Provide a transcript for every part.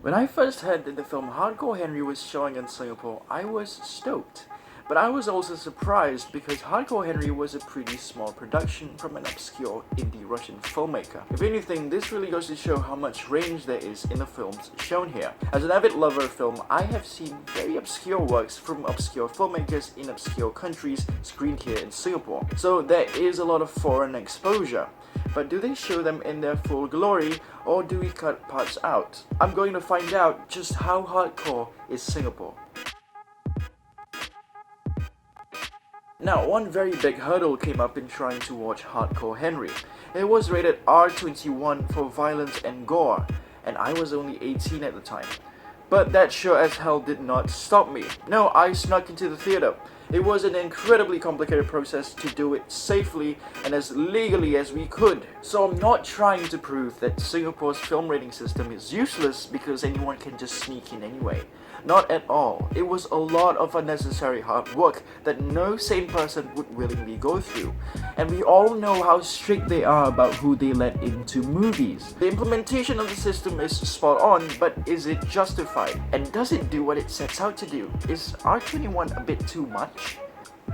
When I first heard that the film Hardcore Henry was showing in Singapore, I was stoked. But I was also surprised because Hardcore Henry was a pretty small production from an obscure indie Russian filmmaker. If anything, this really goes to show how much range there is in the films shown here. As an avid lover of film, I have seen very obscure works from obscure filmmakers in obscure countries screened here in Singapore. So there is a lot of foreign exposure. But do they show them in their full glory, or do we cut parts out? I'm going to find out just how hardcore is Singapore. Now, one very big hurdle came up in trying to watch Hardcore Henry. It was rated R21 for violence and gore, and I was only 18 at the time. But that sure as hell did not stop me. No, I snuck into the theater. It was an incredibly complicated process to do it safely and as legally as we could. So I'm not trying to prove that Singapore's film rating system is useless because anyone can just sneak in anyway. Not at all. It was a lot of unnecessary hard work that no sane person would willingly go through. And we all know how strict they are about who they let into movies. The implementation of the system is spot on, but is it justified? And does it do what it sets out to do? Is R21 a bit too much?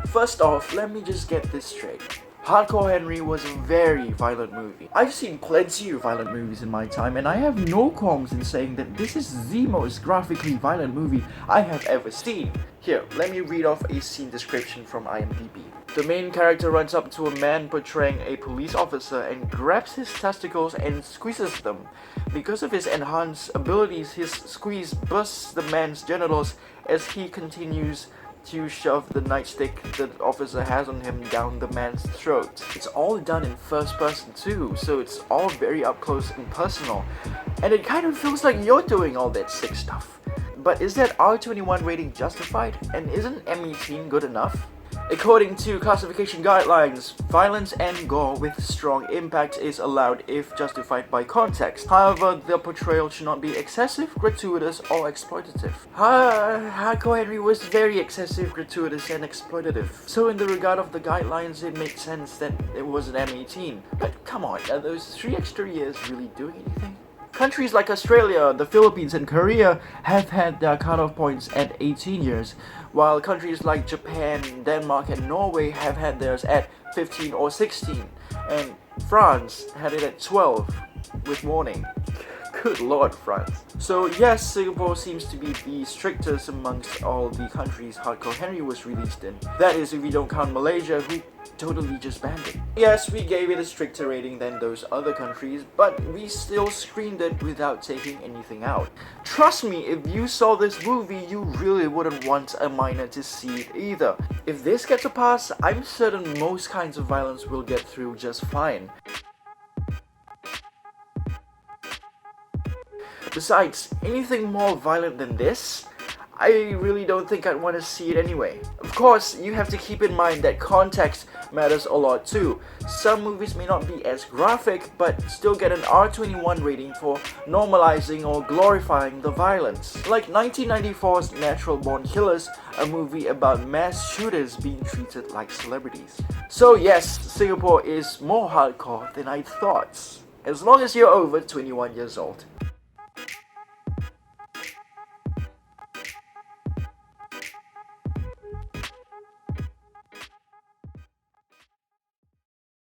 First off, let me just get this straight. Hardcore Henry was a very violent movie. I've seen plenty of violent movies in my time, and I have no qualms in saying that this is the most graphically violent movie I have ever seen. Here, let me read off a scene description from IMDb. The main character runs up to a man portraying a police officer and grabs his testicles and squeezes them. Because of his enhanced abilities, his squeeze bursts the man's genitals as he continues to shove the nightstick the officer has on him down the man's throat. It's all done in first person too, so it's all very up close and personal. And it kind of feels like you're doing all that sick stuff. But is that R21 rating justified? And isn't M18 good enough? According to classification guidelines, violence and gore with strong impact is allowed if justified by context. However, the portrayal should not be excessive, gratuitous, or exploitative. Hardcore Henry was very excessive, gratuitous, and exploitative. So in the regard of the guidelines, it makes sense that it was an M18. But come on, are those 3 extra years really doing anything? Countries like Australia, the Philippines, and Korea have had their cutoff points at 18 years, while countries like Japan, Denmark, and Norway have had theirs at 15 or 16, and France had it at 12, with warning. Good lord, France. So yes, Singapore seems to be the strictest amongst all the countries Hardcore Henry was released in. That is if we don't count Malaysia, who totally just banned it. Yes, we gave it a stricter rating than those other countries, but we still screened it without taking anything out. Trust me, if you saw this movie, you really wouldn't want a minor to see it either. If this gets a pass, I'm certain most kinds of violence will get through just fine. Besides, anything more violent than this? I really don't think I'd want to see it anyway. Of course, you have to keep in mind that context matters a lot too. Some movies may not be as graphic, but still get an R21 rating for normalizing or glorifying the violence. Like 1994's Natural Born Killers, a movie about mass shooters being treated like celebrities. So yes, Singapore is more hardcore than I thought. As long as you're over 21 years old.